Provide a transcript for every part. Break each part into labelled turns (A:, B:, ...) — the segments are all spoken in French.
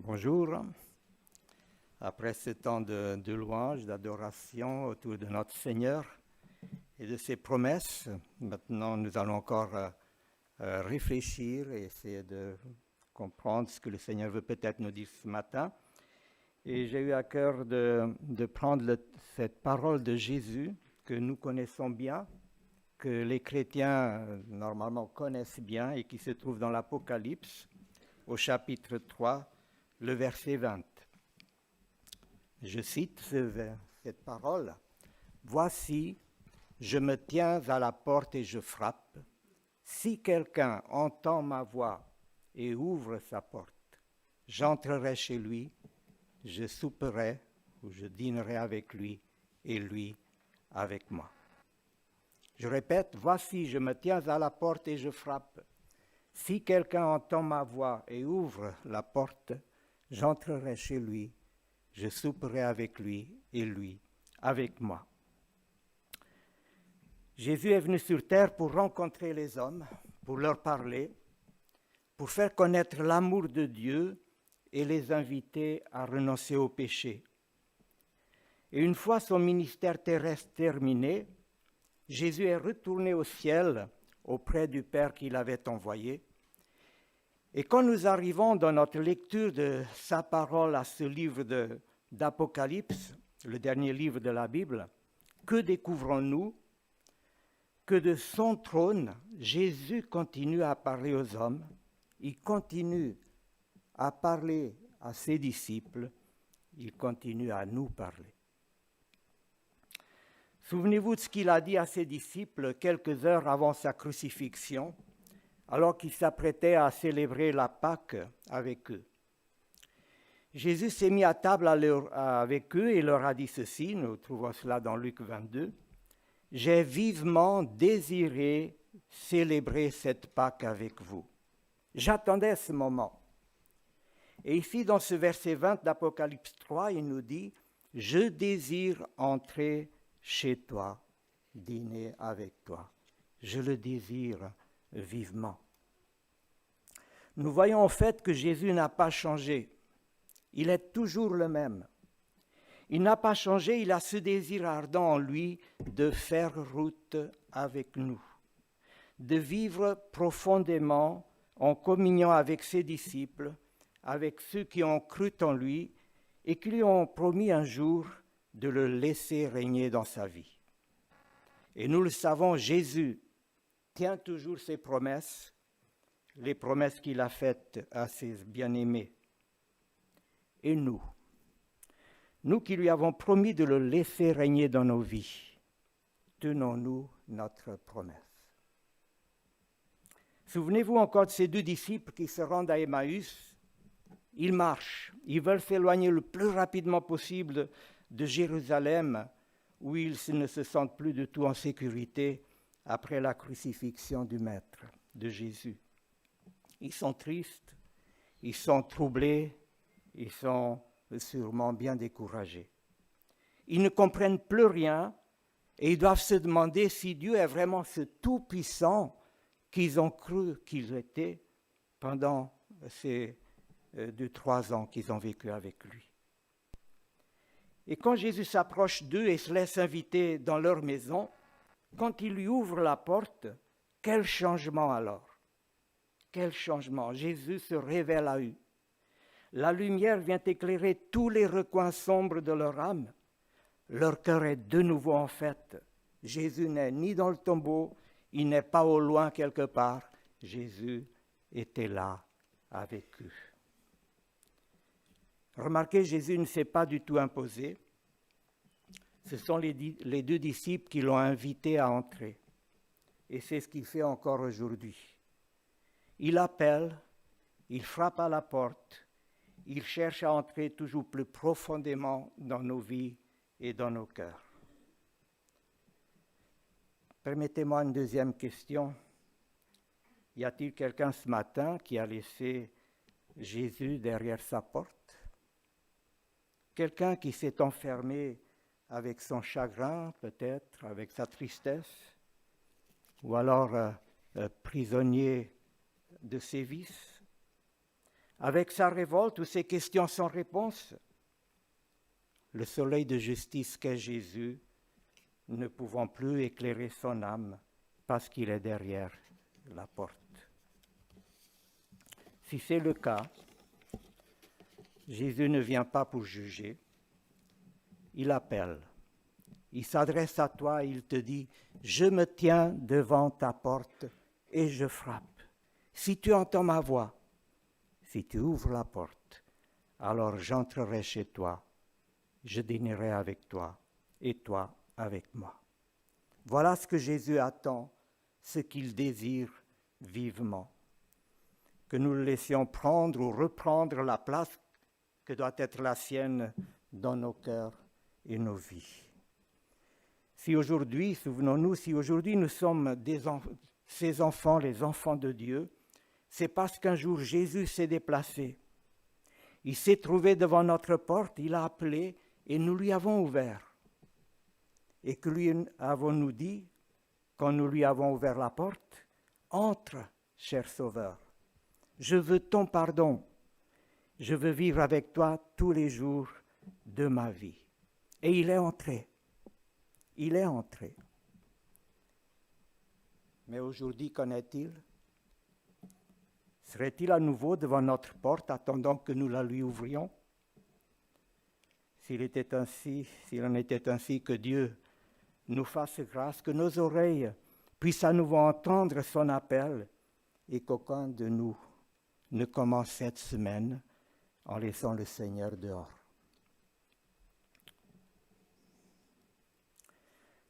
A: Bonjour. Après ce temps de louange, d'adoration autour de notre Seigneur et de ses promesses, maintenant nous allons encore réfléchir et essayer de comprendre ce que le Seigneur veut peut-être nous dire ce matin. Et j'ai eu à cœur de prendre cette parole de Jésus que nous connaissons bien, que les chrétiens normalement connaissent bien et qui se trouve dans l'Apocalypse au chapitre 3, le verset 20. Je cite cette parole. « Voici, je me tiens à la porte et je frappe. Si quelqu'un entend ma voix et ouvre sa porte, j'entrerai chez lui, je souperai ou je dînerai avec lui et lui avec moi. » Je répète, « Voici, je me tiens à la porte et je frappe. Si quelqu'un entend ma voix et ouvre la porte, j'entrerai chez lui, je souperai avec lui et lui avec moi. » Jésus est venu sur terre pour rencontrer les hommes, pour leur parler, pour faire connaître l'amour de Dieu et les inviter à renoncer au péché. Et une fois son ministère terrestre terminé, Jésus est retourné au ciel auprès du Père qui l'avait envoyé. Et quand nous arrivons dans notre lecture de sa parole à ce livre d'Apocalypse, le dernier livre de la Bible, que découvrons-nous? Que de son trône, Jésus continue à parler aux hommes, il continue à parler à ses disciples, il continue à nous parler. Souvenez-vous de ce qu'il a dit à ses disciples quelques heures avant sa crucifixion, alors qu'il s'apprêtait à célébrer la Pâque avec eux. Jésus s'est mis à table avec eux et leur a dit ceci, nous trouvons cela dans Luc 22, « J'ai vivement désiré célébrer cette Pâque avec vous. J'attendais ce moment. » Et ici, dans ce verset 20 d'Apocalypse 3, il nous dit, « Je désire entrer chez toi, dîner avec toi. » Je le désire vivement. Nous voyons en fait que Jésus n'a pas changé. Il est toujours le même. Il n'a pas changé, il a ce désir ardent en lui de faire route avec nous, de vivre profondément en communion avec ses disciples, avec ceux qui ont cru en lui et qui lui ont promis un jour de le laisser régner dans sa vie. Et nous le savons, Jésus tient toujours ses promesses, les promesses qu'il a faites à ses bien-aimés. Et nous qui lui avons promis de le laisser régner dans nos vies, tenons-nous notre promesse. Souvenez-vous encore de ces deux disciples qui se rendent à Emmaüs. Ils marchent, ils veulent s'éloigner le plus rapidement possible de Jérusalem, où ils ne se sentent plus du tout en sécurité après la crucifixion du Maître, de Jésus. Ils sont tristes, ils sont troublés, ils sont sûrement bien découragés. Ils ne comprennent plus rien et ils doivent se demander si Dieu est vraiment ce tout-puissant qu'ils ont cru qu'il était pendant ces 2-3 ans qu'ils ont vécu avec lui. Et quand Jésus s'approche d'eux et se laisse inviter dans leur maison, quand il lui ouvre la porte, quel changement alors? Quel changement! Jésus se révèle à eux. La lumière vient éclairer tous les recoins sombres de leur âme. Leur cœur est de nouveau en fête. Jésus n'est ni dans le tombeau, il n'est pas au loin quelque part. Jésus était là avec eux. Remarquez, Jésus ne s'est pas du tout imposé. Ce sont les deux disciples qui l'ont invité à entrer. Et c'est ce qu'il fait encore aujourd'hui. Il appelle, il frappe à la porte, il cherche à entrer toujours plus profondément dans nos vies et dans nos cœurs. Permettez-moi une deuxième question. Y a-t-il quelqu'un ce matin qui a laissé Jésus derrière sa porte? Quelqu'un qui s'est enfermé avec son chagrin, peut-être, avec sa tristesse, ou alors prisonnier de ses vices? avec sa révolte ou ses questions sans réponse. Le soleil de justice qu'est Jésus, ne pouvant plus éclairer son âme parce qu'il est derrière la porte. Si c'est le cas, Jésus ne vient pas pour juger, il appelle, il s'adresse à toi et il te dit « Je me tiens devant ta porte et je frappe. Si tu entends ma voix, si tu ouvres la porte, alors j'entrerai chez toi, je dînerai avec toi et toi avec moi. » Voilà ce que Jésus attend, ce qu'il désire vivement. Que nous le laissions prendre ou reprendre la place que doit être la sienne dans nos cœurs et nos vies. Si aujourd'hui, souvenons-nous, si aujourd'hui nous sommes ses enfants, les enfants de Dieu, c'est parce qu'un jour Jésus s'est déplacé. Il s'est trouvé devant notre porte, il a appelé et nous lui avons ouvert. Et que lui avons-nous dit, quand nous lui avons ouvert la porte, « Entre, cher Sauveur, je veux ton pardon, je veux vivre avec toi tous les jours de ma vie. » Et il est entré. Il est entré. Mais aujourd'hui, qu'en est-il? Serait-il à nouveau devant notre porte, attendant que nous la lui ouvrions? S'il en était ainsi, que Dieu nous fasse grâce, que nos oreilles puissent à nouveau entendre son appel et qu'aucun de nous ne commence cette semaine en laissant le Seigneur dehors.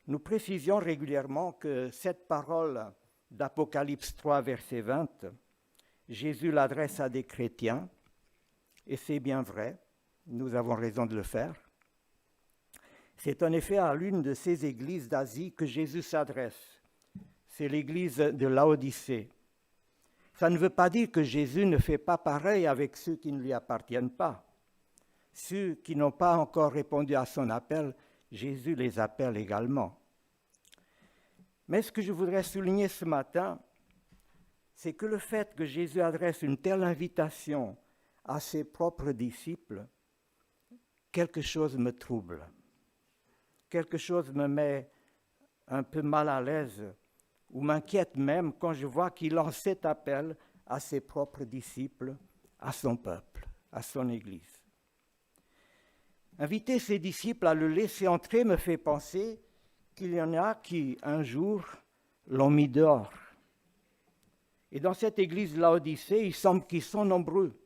A: Nous précisions régulièrement que cette parole d'Apocalypse 3, verset 20, Jésus l'adresse à des chrétiens, et c'est bien vrai, nous avons raison de le faire. C'est en effet à l'une de ces églises d'Asie que Jésus s'adresse. C'est l'église de Laodicée. Ça ne veut pas dire que Jésus ne fait pas pareil avec ceux qui ne lui appartiennent pas. Ceux qui n'ont pas encore répondu à son appel, Jésus les appelle également. Mais ce que je voudrais souligner ce matin, c'est que le fait que Jésus adresse une telle invitation à ses propres disciples, quelque chose me trouble. Quelque chose me met un peu mal à l'aise ou m'inquiète même quand je vois qu'il lance cet appel à ses propres disciples, à son peuple, à son Église. Inviter ses disciples à le laisser entrer me fait penser qu'il y en a qui, un jour, l'ont mis dehors. Et dans cette église de Laodicée, il semble qu'ils sont nombreux.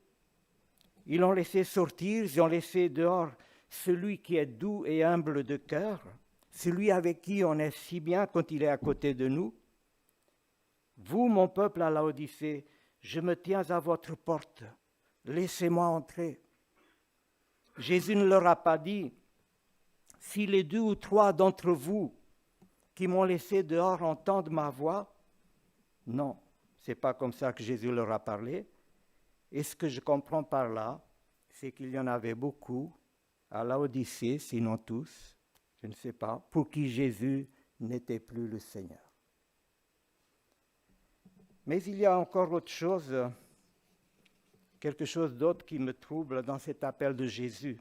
A: Ils l'ont laissé sortir, ils ont laissé dehors celui qui est doux et humble de cœur, celui avec qui on est si bien quand il est à côté de nous. Vous, mon peuple à Laodicée, je me tiens à votre porte, laissez-moi entrer. Jésus ne leur a pas dit, si les 2 ou 3 d'entre vous qui m'ont laissé dehors entendent ma voix, non, ce n'est pas comme ça que Jésus leur a parlé. Et ce que je comprends par là, c'est qu'il y en avait beaucoup à Laodicée, sinon tous, je ne sais pas, pour qui Jésus n'était plus le Seigneur. Mais il y a encore autre chose, quelque chose d'autre qui me trouble dans cet appel de Jésus.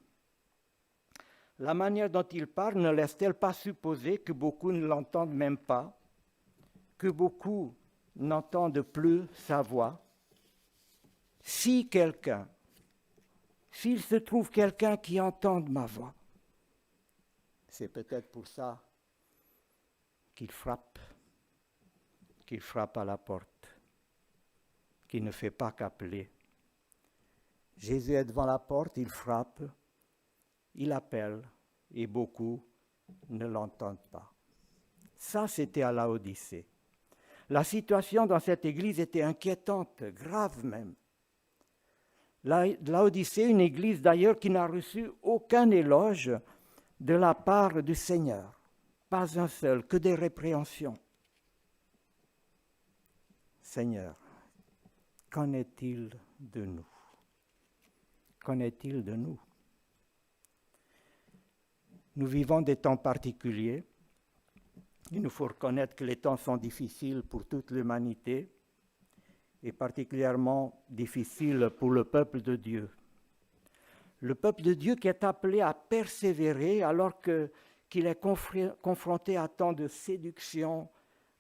A: La manière dont il parle ne laisse-t-elle pas supposer que beaucoup ne l'entendent même pas, que beaucoup n'entendent plus sa voix? S'il se trouve quelqu'un qui entende ma voix, c'est peut-être pour ça qu'il frappe à la porte, qu'il ne fait pas qu'appeler. Jésus est devant la porte, il frappe, il appelle, et beaucoup ne l'entendent pas. Ça, c'était à Laodicée. La situation dans cette église était inquiétante, grave même. Laodicée, une église d'ailleurs qui n'a reçu aucun éloge de la part du Seigneur. Pas un seul, que des répréhensions. Seigneur, qu'en est-il de nous? Qu'en est-il de nous? Nous vivons des temps particuliers. Il nous faut reconnaître que les temps sont difficiles pour toute l'humanité. est particulièrement difficile pour le peuple de Dieu. Le peuple de Dieu qui est appelé à persévérer alors qu'il est confronté à tant de séduction,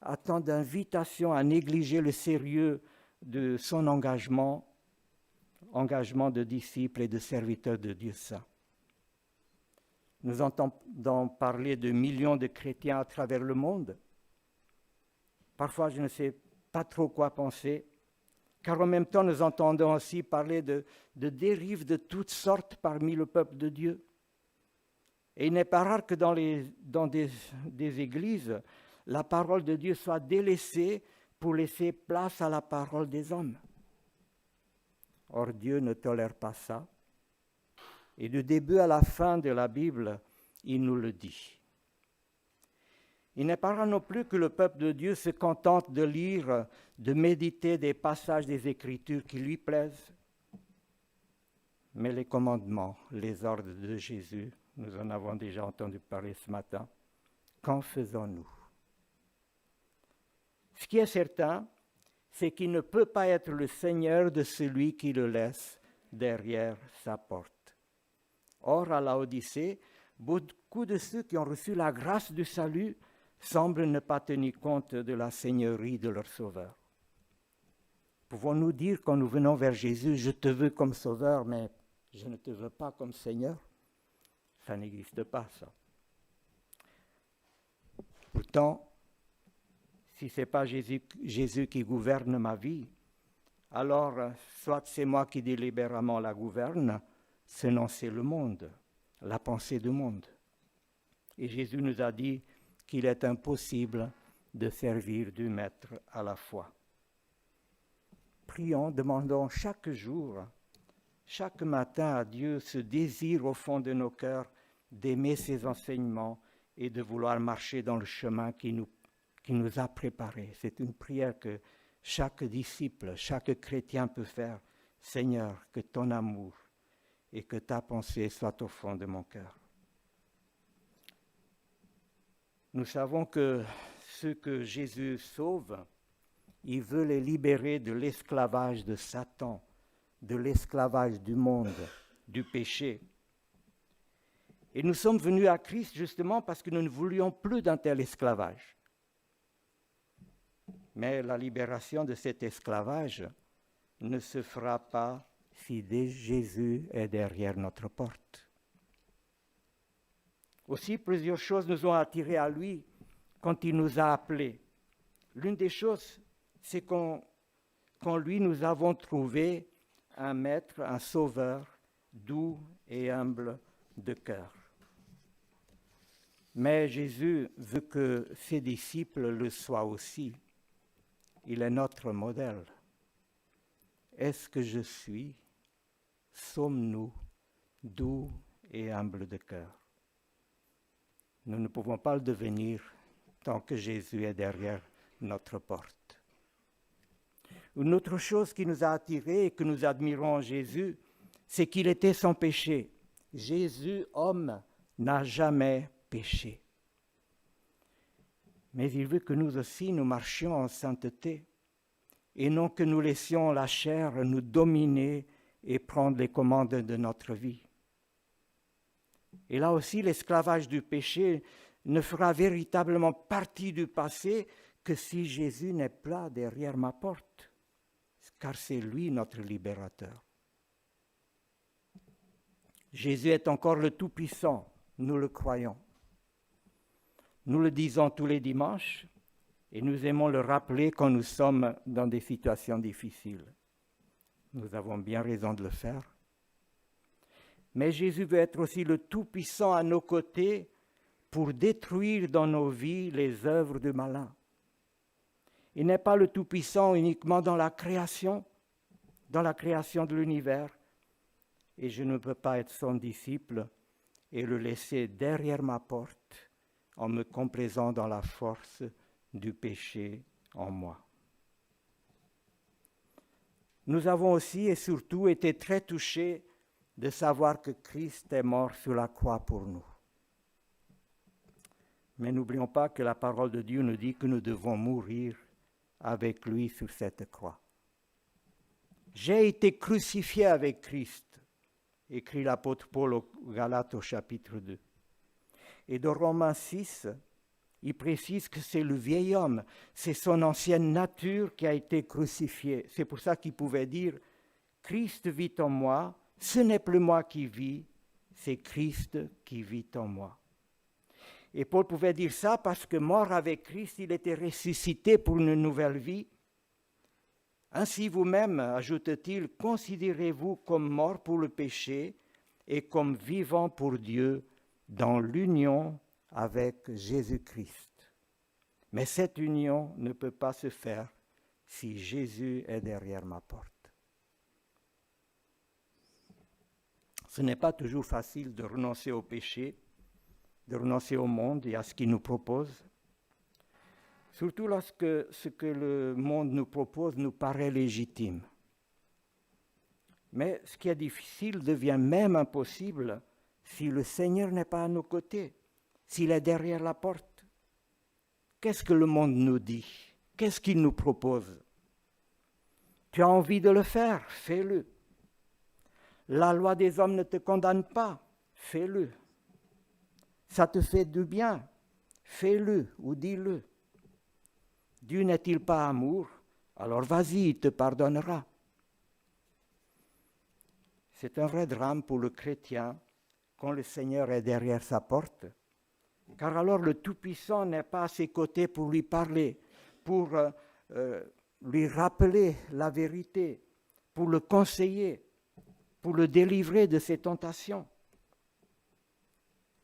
A: à tant d'invitations à négliger le sérieux de son engagement de disciple et de serviteur de Dieu saint. Nous entendons parler de millions de chrétiens à travers le monde. Parfois, je ne sais pas trop quoi penser, car en même temps, nous entendons aussi parler de dérives de toutes sortes parmi le peuple de Dieu. Et il n'est pas rare que dans des églises, la parole de Dieu soit délaissée pour laisser place à la parole des hommes. Or, Dieu ne tolère pas ça. Et du début à la fin de la Bible, il nous le dit. Il n'est pas rare non plus que le peuple de Dieu se contente de lire, de méditer des passages des Écritures qui lui plaisent. Mais les commandements, les ordres de Jésus, nous en avons déjà entendu parler ce matin, qu'en faisons-nous? Ce qui est certain, c'est qu'il ne peut pas être le Seigneur de celui qui le laisse derrière sa porte. Or, à Laodicée, beaucoup de ceux qui ont reçu la grâce du salut semblent ne pas tenir compte de la seigneurie de leur Sauveur. Pouvons-nous dire quand nous venons vers Jésus, « Je te veux comme Sauveur, mais je ne te veux pas comme Seigneur » ? Ça n'existe pas, ça. Pourtant, si ce n'est pas Jésus qui gouverne ma vie, alors soit c'est moi qui délibérément la gouverne, sinon c'est le monde, la pensée du monde. Et Jésus nous a dit qu'il est impossible de servir deux maîtres à la fois. Prions, demandons chaque jour, chaque matin à Dieu ce désir au fond de nos cœurs d'aimer ses enseignements et de vouloir marcher dans le chemin qui nous a préparés. C'est une prière que chaque disciple, chaque chrétien peut faire. Seigneur, que ton amour et que ta pensée soient au fond de mon cœur. Nous savons que ceux que Jésus sauve, il veut les libérer de l'esclavage de Satan, de l'esclavage du monde, du péché. Et nous sommes venus à Christ justement parce que nous ne voulions plus d'un tel esclavage. Mais la libération de cet esclavage ne se fera pas si Jésus est derrière notre porte. Aussi, plusieurs choses nous ont attirés à lui quand il nous a appelés. L'une des choses, c'est qu'en lui, nous avons trouvé un maître, un sauveur, doux et humble de cœur. Mais Jésus veut que ses disciples le soient aussi. Il est notre modèle. Est-ce que je suis, sommes-nous, doux et humbles de cœur? Nous ne pouvons pas le devenir tant que Jésus est derrière notre porte. Une autre chose qui nous a attirés et que nous admirons en Jésus, c'est qu'il était sans péché. Jésus, homme, n'a jamais péché. Mais il veut que nous aussi, nous marchions en sainteté et non que nous laissions la chair nous dominer et prendre les commandes de notre vie. Et là aussi, l'esclavage du péché ne fera véritablement partie du passé que si Jésus n'est pas derrière ma porte, car c'est lui notre libérateur. Jésus est encore le Tout-Puissant, nous le croyons. Nous le disons tous les dimanches et nous aimons le rappeler quand nous sommes dans des situations difficiles. Nous avons bien raison de le faire. Mais Jésus veut être aussi le Tout-Puissant à nos côtés pour détruire dans nos vies les œuvres du malin. Il n'est pas le Tout-Puissant uniquement dans la création de l'univers. Et je ne peux pas être son disciple et le laisser derrière ma porte en me complaisant dans la force du péché en moi. Nous avons aussi et surtout été très touchés de savoir que Christ est mort sur la croix pour nous. Mais n'oublions pas que la parole de Dieu nous dit que nous devons mourir avec lui sur cette croix. J'ai été crucifié avec Christ, écrit l'apôtre Paul aux Galates au chapitre 2. Et dans Romains 6, il précise que c'est le vieil homme, c'est son ancienne nature qui a été crucifiée. C'est pour ça qu'il pouvait dire « Christ vit en moi, ce n'est plus moi qui vis, c'est Christ qui vit en moi. » Et Paul pouvait dire ça parce que mort avec Christ, il était ressuscité pour une nouvelle vie. Ainsi vous-même, ajoute-t-il, considérez-vous comme mort pour le péché et comme vivant pour Dieu dans l'union avec Jésus-Christ. Mais cette union ne peut pas se faire si Jésus est derrière ma porte. Ce n'est pas toujours facile de renoncer au péché, de renoncer au monde et à ce qu'il nous propose, surtout lorsque ce que le monde nous propose nous paraît légitime. Mais ce qui est difficile devient même impossible si le Seigneur n'est pas à nos côtés, s'il est derrière la porte. Qu'est-ce que le monde nous dit? Qu'est-ce qu'il nous propose? Tu as envie de le faire, fais-le. La loi des hommes ne te condamne pas, fais-le. Ça te fait du bien, fais-le ou dis-le. Dieu n'est-il pas amour? Alors vas-y, il te pardonnera. C'est un vrai drame pour le chrétien quand le Seigneur est derrière sa porte, car alors le Tout-Puissant n'est pas à ses côtés pour lui parler, pour lui rappeler la vérité, pour le conseiller, pour le délivrer de ses tentations.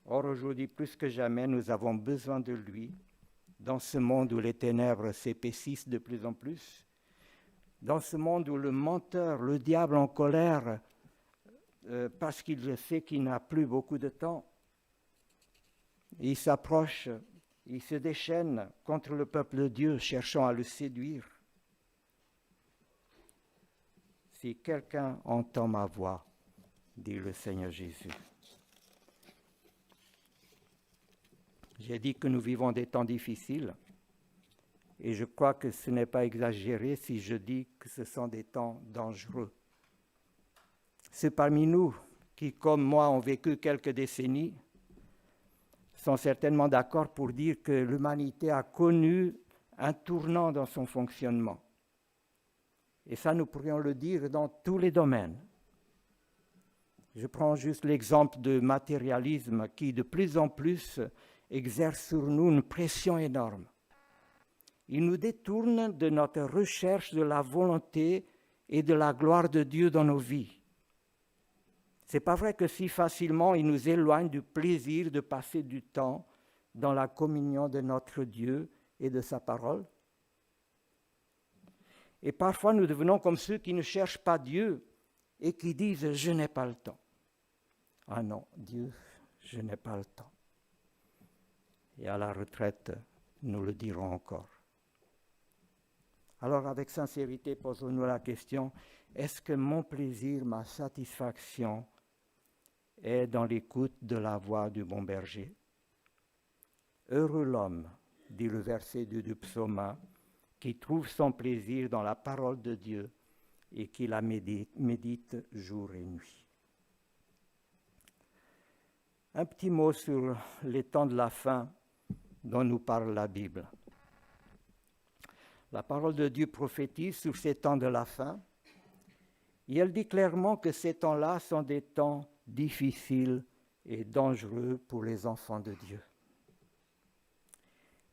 A: Or, aujourd'hui, plus que jamais, nous avons besoin de lui dans ce monde où les ténèbres s'épaississent de plus en plus, dans ce monde où le menteur, le diable en colère, parce qu'il sait qu'il n'a plus beaucoup de temps, il s'approche, il se déchaîne contre le peuple de Dieu, cherchant à le séduire. Si quelqu'un entend ma voix, dit le Seigneur Jésus. J'ai dit que nous vivons des temps difficiles, et je crois que ce n'est pas exagéré si je dis que ce sont des temps dangereux. Ceux parmi nous qui, comme moi, ont vécu quelques décennies, sont certainement d'accord pour dire que l'humanité a connu un tournant dans son fonctionnement. Et ça, nous pourrions le dire dans tous les domaines. Je prends juste l'exemple du matérialisme qui, de plus en plus, exerce sur nous une pression énorme. Il nous détourne de notre recherche de la volonté et de la gloire de Dieu dans nos vies. C'est pas vrai que si facilement il nous éloigne du plaisir de passer du temps dans la communion de notre Dieu et de sa parole. Et parfois nous devenons comme ceux qui ne cherchent pas Dieu et qui disent « je n'ai pas le temps ». Ah non, Dieu, je n'ai pas le temps. Et à la retraite, nous le dirons encore. Alors avec sincérité, posons-nous la question, est-ce que mon plaisir, ma satisfaction est dans l'écoute de la voix du bon berger? Heureux l'homme, dit le verset 2 du psaume 1, qui trouve son plaisir dans la parole de Dieu et qui la médite jour et nuit. Un petit mot sur les temps de la fin dont nous parle la Bible. La parole de Dieu prophétise sur ces temps de la fin et elle dit clairement que ces temps-là sont des temps difficiles et dangereux pour les enfants de Dieu.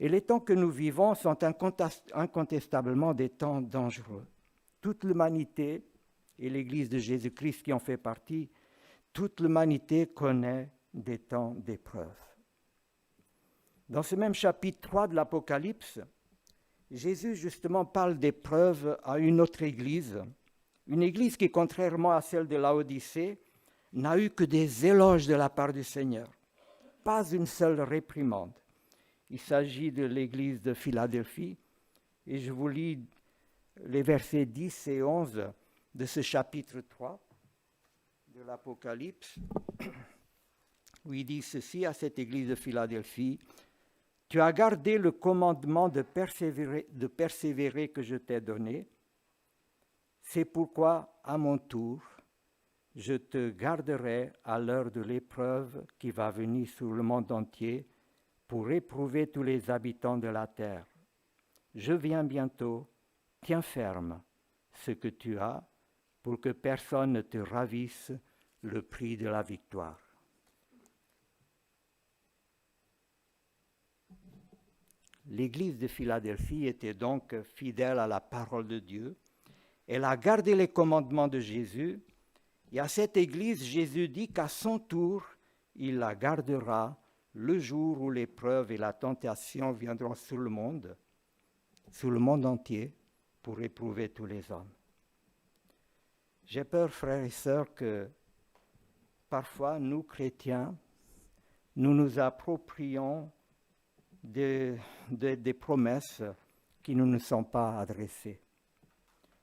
A: Et les temps que nous vivons sont incontestablement des temps dangereux. Toute l'humanité, et l'Église de Jésus-Christ qui en fait partie, toute l'humanité connaît des temps d'épreuve. Dans ce même chapitre 3 de l'Apocalypse, Jésus justement parle d'épreuve à une autre Église, une Église qui, contrairement à celle de Laodicée, n'a eu que des éloges de la part du Seigneur, pas une seule réprimande. Il s'agit de l'Église de Philadelphie, et je vous lis les versets 10 et 11 de ce chapitre 3 de l'Apocalypse, où il dit ceci à cette Église de Philadelphie: « Tu as gardé le commandement de persévérer que je t'ai donné. C'est pourquoi, à mon tour, je te garderai à l'heure de l'épreuve qui va venir sur le monde entier pour éprouver tous les habitants de la terre. Je viens bientôt, tiens ferme ce que tu as pour que personne ne te ravisse le prix de la victoire. L'Église de Philadelphie était donc fidèle à la parole de Dieu. Elle a gardé les commandements de Jésus. Et à cette Église, Jésus dit qu'à son tour, il la gardera le jour où l'épreuve et la tentation viendront sur le monde entier, pour éprouver tous les hommes. J'ai peur, frères et sœurs, que parfois, nous, chrétiens, nous nous approprions des promesses qui ne nous sont pas adressées.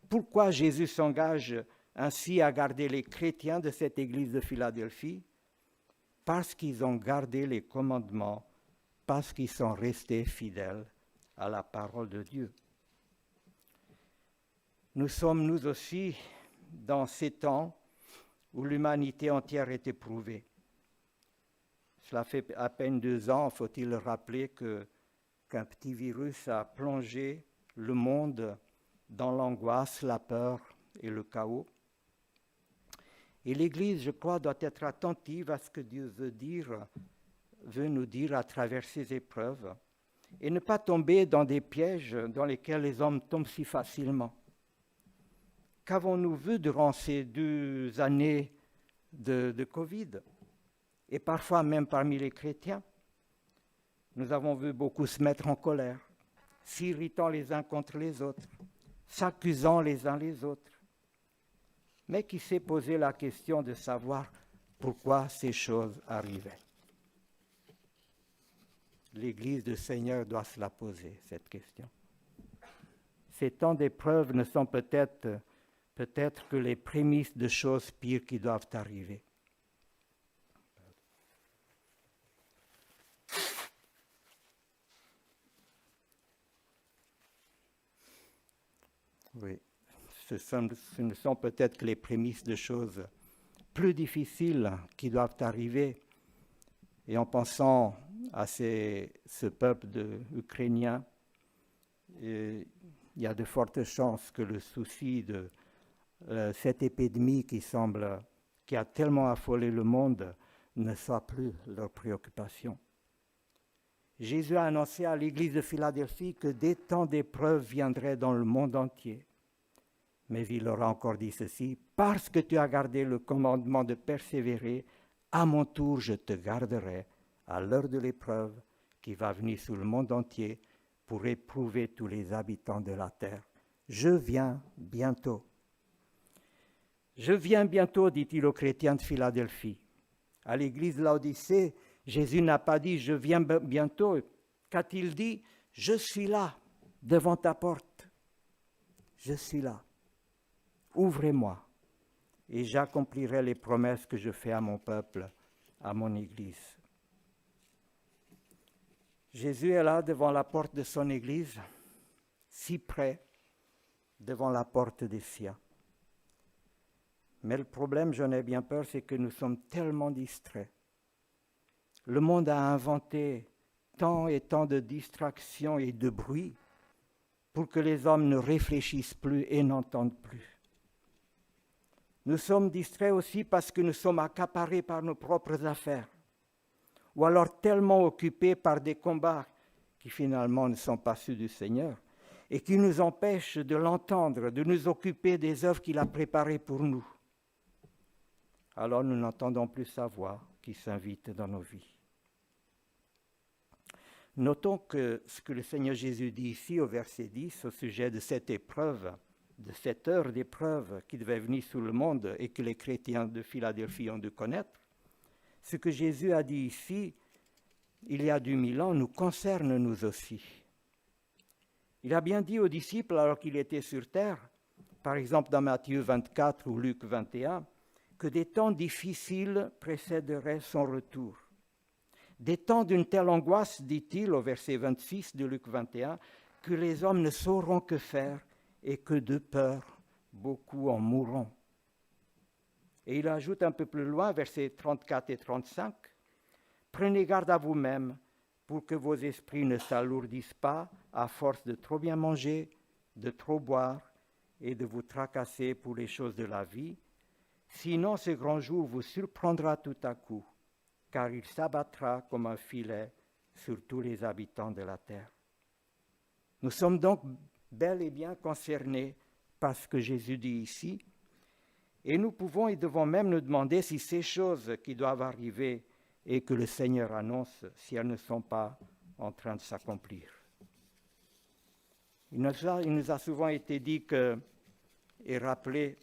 A: Pourquoi Jésus s'engage ainsi à garder les chrétiens de cette église de Philadelphie? Parce qu'ils ont gardé les commandements, parce qu'ils sont restés fidèles à la parole de Dieu. Nous sommes, nous aussi, dans ces temps où l'humanité entière est éprouvée. Cela fait à peine 2 ans, faut-il rappeler, qu'un petit virus a plongé le monde dans l'angoisse, la peur et le chaos. Et l'Église, je crois, doit être attentive à ce que Dieu veut nous dire à travers ces épreuves, et ne pas tomber dans des pièges dans lesquels les hommes tombent si facilement. Qu'avons-nous vu durant ces 2 années de Covid? Et parfois même parmi les chrétiens, nous avons vu beaucoup se mettre en colère, s'irritant les uns contre les autres, s'accusant les uns les autres. Mais qui s'est posé la question de savoir pourquoi ces choses arrivaient. L'Église du Seigneur doit se la poser, cette question. Ces temps d'épreuve ne sont peut-être que les prémices de choses pires qui doivent arriver. Oui, ce ne sont peut-être que les prémices de choses plus difficiles qui doivent arriver. Et en pensant à ce peuple ukrainien, il y a de fortes chances que le souci de cette épidémie qui a tellement affolé le monde ne soit plus leur préoccupation. Jésus a annoncé à l'église de Philadelphie que des temps d'épreuve viendraient dans le monde entier. Mais il leur a encore dit ceci: parce que tu as gardé le commandement de persévérer, à mon tour je te garderai à l'heure de l'épreuve qui va venir sur le monde entier pour éprouver tous les habitants de la terre. Je viens bientôt. Je viens bientôt, dit-il aux chrétiens de Philadelphie. À l'église Laodicée, Jésus n'a pas dit « je viens bientôt ». Qu'a-t-il dit? « Je suis là, devant ta porte. Je suis là. Ouvrez-moi, et j'accomplirai les promesses que je fais à mon peuple, à mon église. » Jésus est là devant la porte de son église, si près, devant la porte des siens. Mais le problème, j'en ai bien peur, c'est que nous sommes tellement distraits. Le monde a inventé tant et tant de distractions et de bruit pour que les hommes ne réfléchissent plus et n'entendent plus. Nous sommes distraits aussi parce que nous sommes accaparés par nos propres affaires, ou alors tellement occupés par des combats qui finalement ne sont pas ceux du Seigneur et qui nous empêchent de l'entendre, de nous occuper des œuvres qu'il a préparées pour nous. Alors nous n'entendons plus sa voix qui s'invite dans nos vies. Notons que ce que le Seigneur Jésus dit ici au verset 10 au sujet de cette épreuve, de cette heure d'épreuve qui devait venir sur le monde et que les chrétiens de Philadelphie ont dû connaître, ce que Jésus a dit ici, il y a 2000 ans, nous concerne nous aussi. Il a bien dit aux disciples alors qu'il était sur terre, par exemple dans Matthieu 24 ou Luc 21, que des temps difficiles précéderaient son retour. Des temps d'une telle angoisse, dit-il au verset 26 de Luc 21, que les hommes ne sauront que faire et que de peur, beaucoup en mourront. Et il ajoute un peu plus loin, versets 34 et 35, « Prenez garde à vous-même pour que vos esprits ne s'alourdissent pas à force de trop bien manger, de trop boire et de vous tracasser pour les choses de la vie. Sinon, ce grand jour vous surprendra tout à coup, car il s'abattra comme un filet sur tous les habitants de la terre. » Nous sommes donc bel et bien concernés par ce que Jésus dit ici, et nous pouvons et devons même nous demander si ces choses qui doivent arriver et que le Seigneur annonce, si elles ne sont pas en train de s'accomplir. Il nous a souvent été dit et rappelé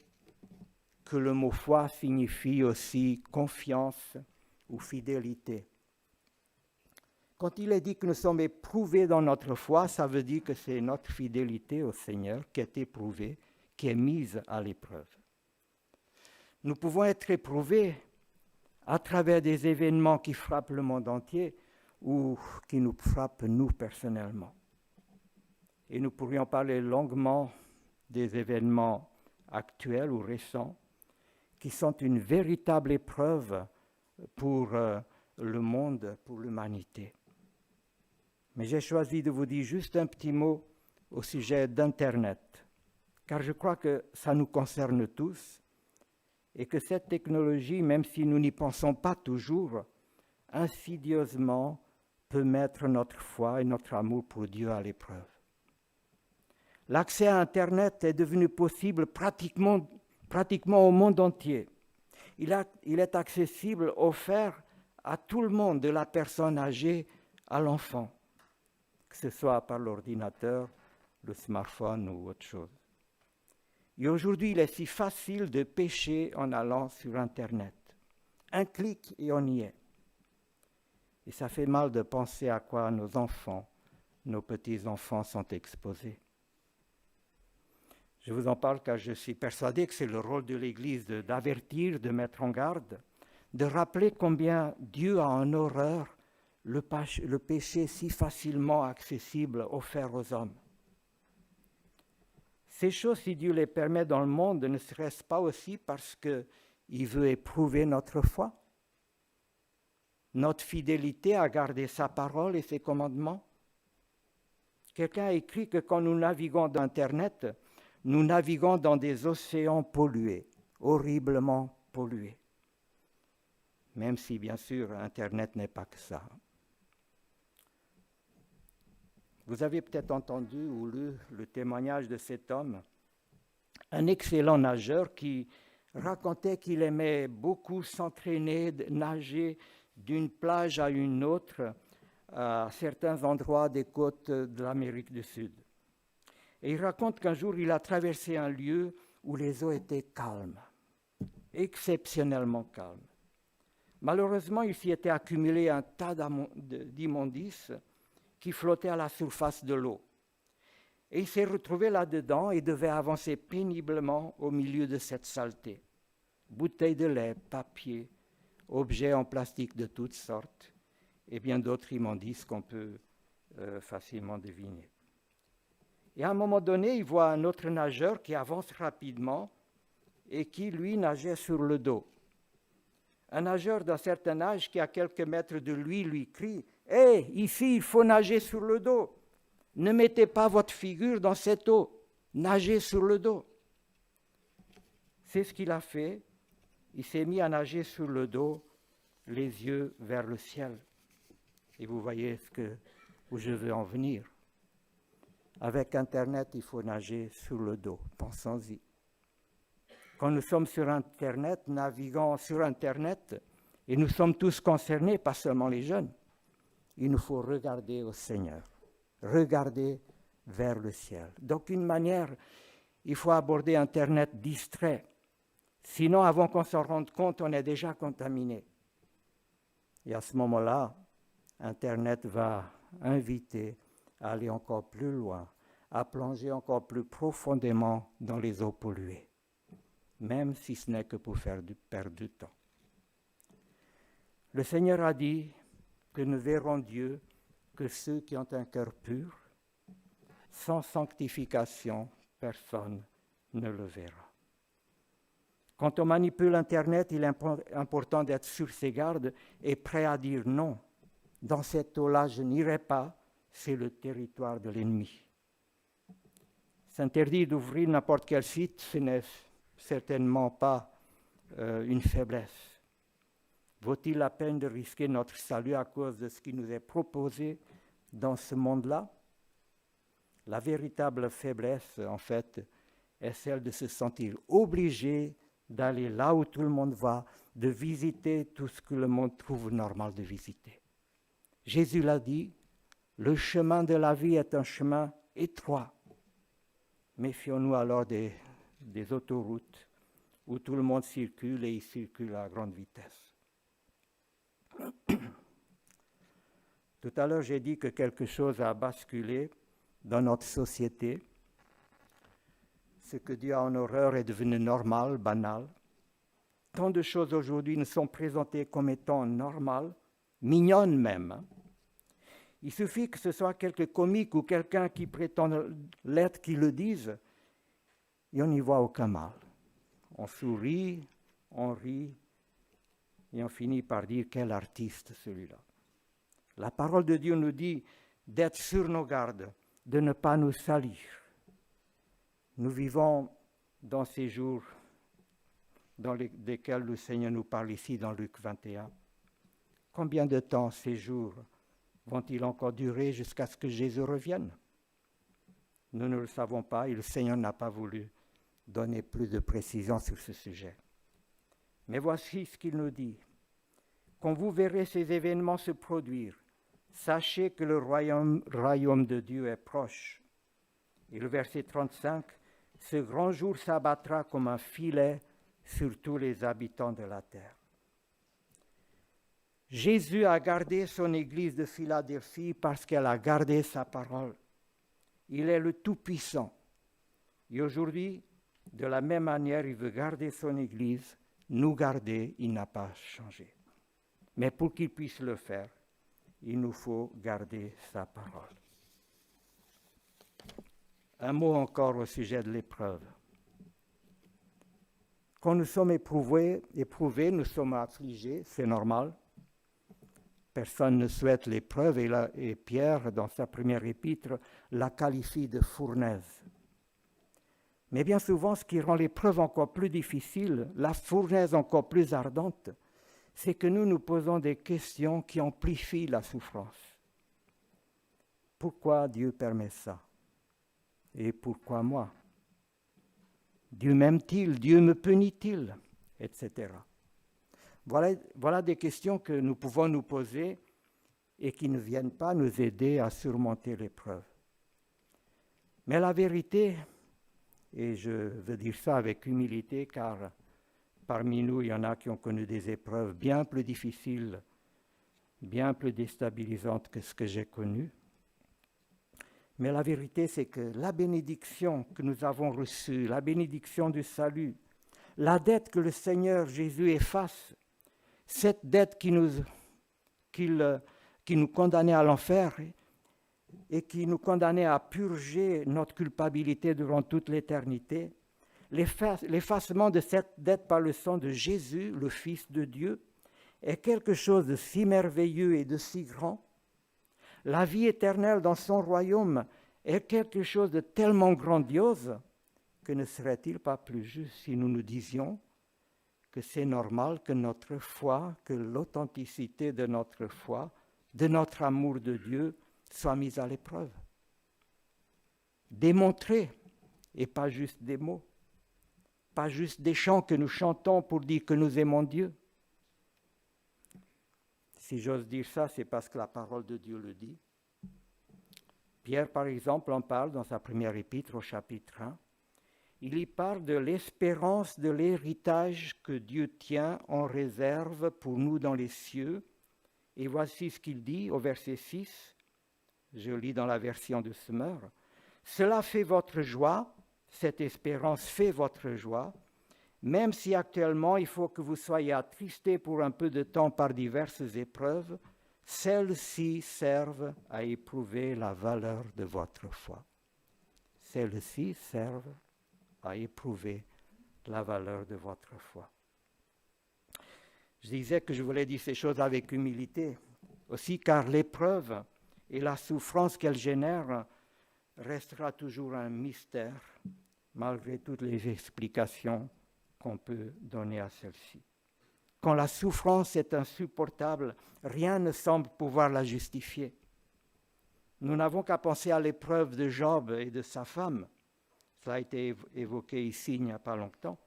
A: que le mot foi signifie aussi confiance ou fidélité. Quand il est dit que nous sommes éprouvés dans notre foi, ça veut dire que c'est notre fidélité au Seigneur qui est éprouvée, qui est mise à l'épreuve. Nous pouvons être éprouvés à travers des événements qui frappent le monde entier ou qui nous frappent nous personnellement. Et nous pourrions parler longuement des événements actuels ou récents qui sont une véritable épreuve pour le monde, pour l'humanité. Mais j'ai choisi de vous dire juste un petit mot au sujet d'Internet, car je crois que ça nous concerne tous et que cette technologie, même si nous n'y pensons pas toujours, insidieusement peut mettre notre foi et notre amour pour Dieu à l'épreuve. L'accès à Internet est devenu possible pratiquement au monde entier. Il est accessible, offert à tout le monde, de la personne âgée à l'enfant, que ce soit par l'ordinateur, le smartphone ou autre chose. Et aujourd'hui, il est si facile de pécher en allant sur Internet. Un clic et on y est. Et ça fait mal de penser à quoi nos enfants, nos petits-enfants sont exposés. Je vous en parle car je suis persuadé que c'est le rôle de l'Église d'avertir, de mettre en garde, de rappeler combien Dieu a en horreur le péché si facilement accessible, offert aux hommes. Ces choses, si Dieu les permet dans le monde, ne serait-ce pas aussi parce qu'il veut éprouver notre foi, notre fidélité à garder sa parole et ses commandements? Quelqu'un a écrit que quand nous naviguons dans Internet, nous naviguons dans des océans pollués, horriblement pollués. Même si, bien sûr, Internet n'est pas que ça. Vous avez peut-être entendu ou lu le témoignage de cet homme, un excellent nageur qui racontait qu'il aimait beaucoup s'entraîner, nager d'une plage à une autre à certains endroits des côtes de l'Amérique du Sud. Et il raconte qu'un jour, il a traversé un lieu où les eaux étaient calmes, exceptionnellement calmes. Malheureusement, il s'y était accumulé un tas d'immondices qui flottait à la surface de l'eau. Et il s'est retrouvé là-dedans et devait avancer péniblement au milieu de cette saleté. Bouteilles de lait, papier, objets en plastique de toutes sortes et bien d'autres immondices qu'on peut facilement deviner. Et à un moment donné, il voit un autre nageur qui avance rapidement et qui, lui, nageait sur le dos. Un nageur d'un certain âge qui, à quelques mètres de lui crie « Hé, ici, il faut nager sur le dos. Ne mettez pas votre figure dans cette eau. Nagez sur le dos. » C'est ce qu'il a fait. Il s'est mis à nager sur le dos, les yeux vers le ciel. Et vous voyez où je veux en venir. Avec Internet, il faut nager sur le dos. Pensons-y. Quand nous sommes sur Internet, naviguant sur Internet, et nous sommes tous concernés, pas seulement les jeunes, il nous faut regarder au Seigneur, regarder vers le ciel. D'aucune manière, il faut aborder Internet distrait. Sinon, avant qu'on s'en rende compte, on est déjà contaminé. Et à ce moment-là, Internet va inviter à aller encore plus loin, à plonger encore plus profondément dans les eaux polluées, même si ce n'est que pour perdre du temps. Le Seigneur a dit que ne verront Dieu que ceux qui ont un cœur pur. Sans sanctification, personne ne le verra. Quand on manipule Internet, il est important d'être sur ses gardes et prêt à dire non. Dans cette eau-là, je n'irai pas, c'est le territoire de l'ennemi. S'interdire d'ouvrir n'importe quel site, ce n'est certainement pas une faiblesse. Vaut-il la peine de risquer notre salut à cause de ce qui nous est proposé dans ce monde-là? La véritable faiblesse, en fait, est celle de se sentir obligé d'aller là où tout le monde va, de visiter tout ce que le monde trouve normal de visiter. Jésus l'a dit, le chemin de la vie est un chemin étroit. Méfions-nous alors des autoroutes où tout le monde circule et il circule à grande vitesse. Tout à l'heure, j'ai dit que quelque chose a basculé dans notre société. Ce que Dieu a en horreur est devenu normal, banal. Tant de choses aujourd'hui nous sont présentées comme étant normales, mignonnes même. Il suffit que ce soit quelques comiques ou quelqu'un qui prétend l'être qui le dise, et on n'y voit aucun mal. On sourit, on rit, et on finit par dire quel artiste celui-là. La parole de Dieu nous dit d'être sur nos gardes, de ne pas nous salir. Nous vivons dans ces jours dans lesquels le Seigneur nous parle ici dans Luc 21. Combien de temps ces jours vont-ils encore durer jusqu'à ce que Jésus revienne? Nous ne le savons pas et le Seigneur n'a pas voulu donner plus de précision sur ce sujet. Mais voici ce qu'il nous dit. Quand vous verrez ces événements se produire, sachez que le royaume de Dieu est proche. Et le verset 35, ce grand jour s'abattra comme un filet sur tous les habitants de la terre. Jésus a gardé son église de Philadelphie parce qu'elle a gardé sa parole. Il est le Tout-Puissant. Et aujourd'hui, de la même manière, il veut garder son église, nous garder, il n'a pas changé. Mais pour qu'il puisse le faire, il nous faut garder sa parole. Un mot encore au sujet de l'épreuve. Quand nous sommes éprouvés, nous sommes affligés, c'est normal. Personne ne souhaite l'épreuve et Pierre, dans sa première épître, la qualifie de fournaise. Mais bien souvent, ce qui rend l'épreuve encore plus difficile, la fournaise encore plus ardente, c'est que nous nous posons des questions qui amplifient la souffrance. Pourquoi Dieu permet ça? Et pourquoi moi? Dieu m'aime-t-il? Dieu me punit-il? Etc. Voilà des questions que nous pouvons nous poser et qui ne viennent pas nous aider à surmonter l'épreuve. Mais la vérité, et je veux dire ça avec humilité, car parmi nous, il y en a qui ont connu des épreuves bien plus difficiles, bien plus déstabilisantes que ce que j'ai connu. Mais la vérité, c'est que la bénédiction que nous avons reçue, la bénédiction du salut, la dette que le Seigneur Jésus efface, cette dette qui nous condamnait à l'enfer et qui nous condamnait à purger notre culpabilité durant toute l'éternité, l'effacement de cette dette par le sang de Jésus, le Fils de Dieu, est quelque chose de si merveilleux et de si grand. La vie éternelle dans son royaume est quelque chose de tellement grandiose que ne serait-il pas plus juste si nous nous disions que c'est normal que notre foi, que l'authenticité de notre foi, de notre amour de Dieu soit mise à l'épreuve. Démontrer, et pas juste des mots, pas juste des chants que nous chantons pour dire que nous aimons Dieu. Si j'ose dire ça, c'est parce que la parole de Dieu le dit. Pierre, par exemple, en parle dans sa première épître au chapitre 1. Il y parle de l'espérance de l'héritage que Dieu tient en réserve pour nous dans les cieux. Et voici ce qu'il dit au verset 6, je lis dans la version de Semeur. Cela fait votre joie, cette espérance fait votre joie, même si actuellement il faut que vous soyez attristés pour un peu de temps par diverses épreuves, celles-ci servent à éprouver la valeur de votre foi. Celles-ci servent à éprouver la valeur de votre foi. Je disais que je voulais dire ces choses avec humilité, aussi car l'épreuve et la souffrance qu'elle génère restera toujours un mystère, malgré toutes les explications qu'on peut donner à celle-ci. Quand la souffrance est insupportable, rien ne semble pouvoir la justifier. Nous n'avons qu'à penser à l'épreuve de Job et de sa femme. Cela a été évoqué ici il n'y a pas longtemps.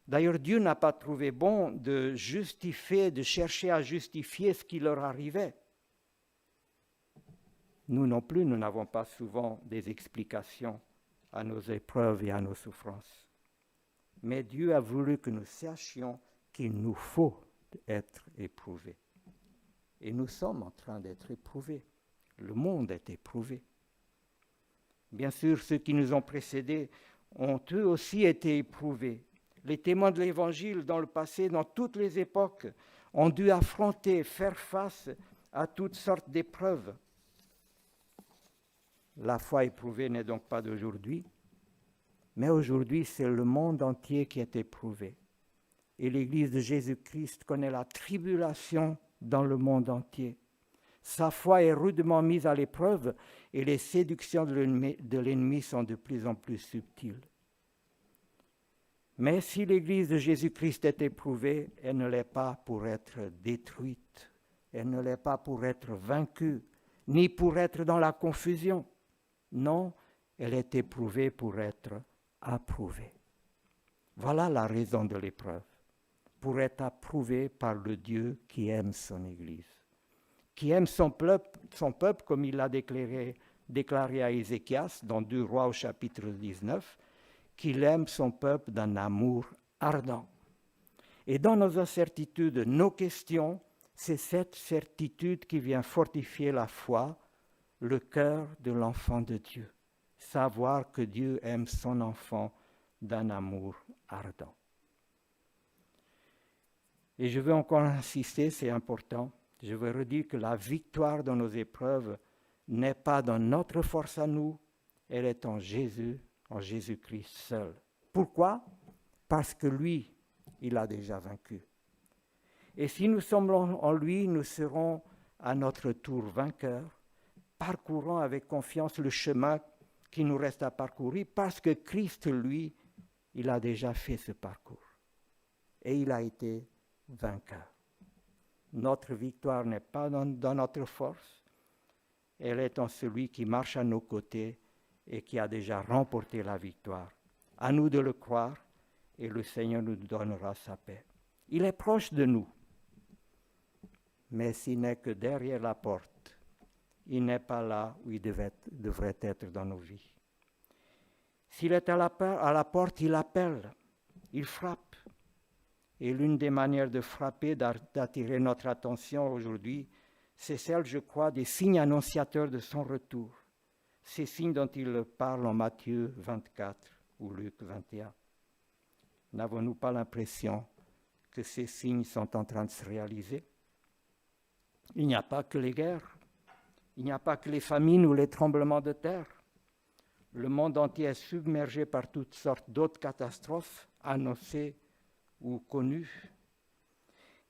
A: D'ailleurs, Dieu n'a pas trouvé bon de chercher à justifier ce qui leur arrivait. Nous non plus, nous n'avons pas souvent des explications à nos épreuves et à nos souffrances. Mais Dieu a voulu que nous sachions qu'il nous faut être éprouvés. Et nous sommes en train d'être éprouvés. Le monde est éprouvé. Bien sûr, ceux qui nous ont précédés ont eux aussi été éprouvés. Les témoins de l'Évangile dans le passé, dans toutes les époques, ont dû affronter, faire face à toutes sortes d'épreuves. La foi éprouvée n'est donc pas d'aujourd'hui, mais aujourd'hui c'est le monde entier qui est éprouvé. Et l'Église de Jésus-Christ connaît la tribulation dans le monde entier. Sa foi est rudement mise à l'épreuve et les séductions de l'ennemi sont de plus en plus subtiles. Mais si l'Église de Jésus-Christ est éprouvée, elle ne l'est pas pour être détruite, elle ne l'est pas pour être vaincue, ni pour être dans la confusion. Non, elle est éprouvée pour être approuvée. Voilà la raison de l'épreuve, pour être approuvée par le Dieu qui aime son Église, qui aime son peuple comme il l'a déclaré à Ézéchias dans 2 Rois au chapitre 19, qu'il aime son peuple d'un amour ardent. Et dans nos incertitudes, nos questions, c'est cette certitude qui vient fortifier la foi, le cœur de l'enfant de Dieu. Savoir que Dieu aime son enfant d'un amour ardent. Et je veux encore insister, c'est important, je veux redire que la victoire dans nos épreuves n'est pas dans notre force à nous, elle est en Jésus-Christ seul. Pourquoi? Parce que lui, il a déjà vaincu. Et si nous sommes en lui, nous serons à notre tour vainqueurs, parcourant avec confiance le chemin qui nous reste à parcourir, parce que Christ, lui, il a déjà fait ce parcours. Et il a été vainqueur. Notre victoire n'est pas dans notre force, elle est en celui qui marche à nos côtés et qui a déjà remporté la victoire. À nous de le croire et le Seigneur nous donnera sa paix. Il est proche de nous, mais s'il n'est que derrière la porte, il n'est pas là où il devrait être dans nos vies. S'il est à la porte, il appelle, il frappe. Et l'une des manières de frapper, d'attirer notre attention aujourd'hui, c'est celle, je crois, des signes annonciateurs de son retour. Ces signes dont il parle en Matthieu 24 ou Luc 21. N'avons-nous pas l'impression que ces signes sont en train de se réaliser? Il n'y a pas que les guerres, il n'y a pas que les famines ou les tremblements de terre. Le monde entier est submergé par toutes sortes d'autres catastrophes annoncées ou connues.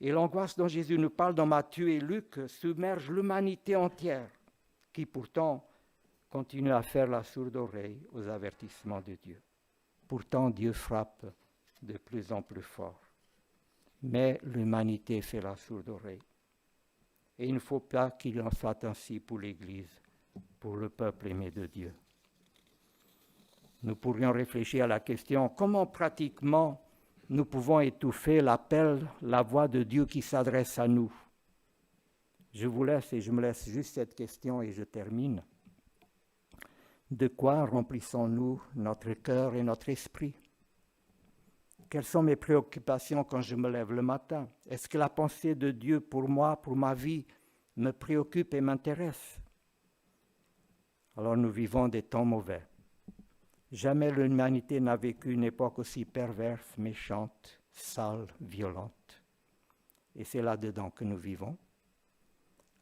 A: Et l'angoisse dont Jésus nous parle dans Matthieu et Luc submerge l'humanité entière, qui pourtant continue à faire la sourde oreille aux avertissements de Dieu. Pourtant, Dieu frappe de plus en plus fort. Mais l'humanité fait la sourde oreille. Et il ne faut pas qu'il en soit ainsi pour l'Église, pour le peuple aimé de Dieu. Nous pourrions réfléchir à la question, comment pratiquement nous pouvons étouffer l'appel, la voix de Dieu qui s'adresse à nous? Je vous laisse et je me laisse juste cette question et je termine. De quoi remplissons-nous notre cœur et notre esprit? Quelles sont mes préoccupations quand je me lève le matin? Est-ce que la pensée de Dieu pour moi, pour ma vie, me préoccupe et m'intéresse? Alors nous vivons des temps mauvais. Jamais l'humanité n'a vécu une époque aussi perverse, méchante, sale, violente. Et c'est là-dedans que nous vivons.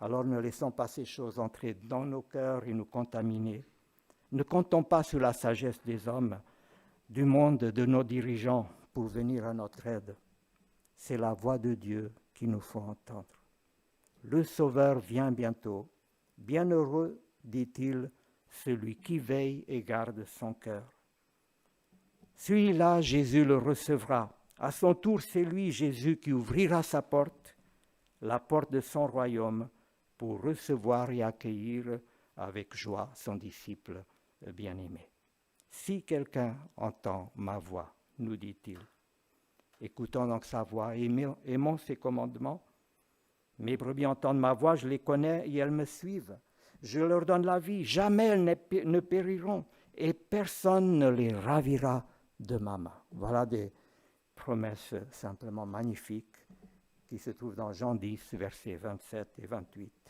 A: Alors ne laissons pas ces choses entrer dans nos cœurs et nous contaminer. Ne comptons pas sur la sagesse des hommes, du monde, de nos dirigeants pour venir à notre aide. C'est la voix de Dieu qu'il nous faut entendre. Le Sauveur vient bientôt. Bienheureux, dit-il, celui qui veille et garde son cœur. Celui-là, Jésus le recevra. À son tour, c'est lui, Jésus, qui ouvrira sa porte, la porte de son royaume, pour recevoir et accueillir avec joie son disciple bien-aimé. Si quelqu'un entend ma voix, nous dit-il, écoutons donc sa voix, aimons ses commandements. Mes brebis entendent ma voix, je les connais et elles me suivent. Je leur donne la vie, jamais elles ne périront et personne ne les ravira de ma main. Voilà des promesses simplement magnifiques qui se trouvent dans Jean 10, versets 27 et 28.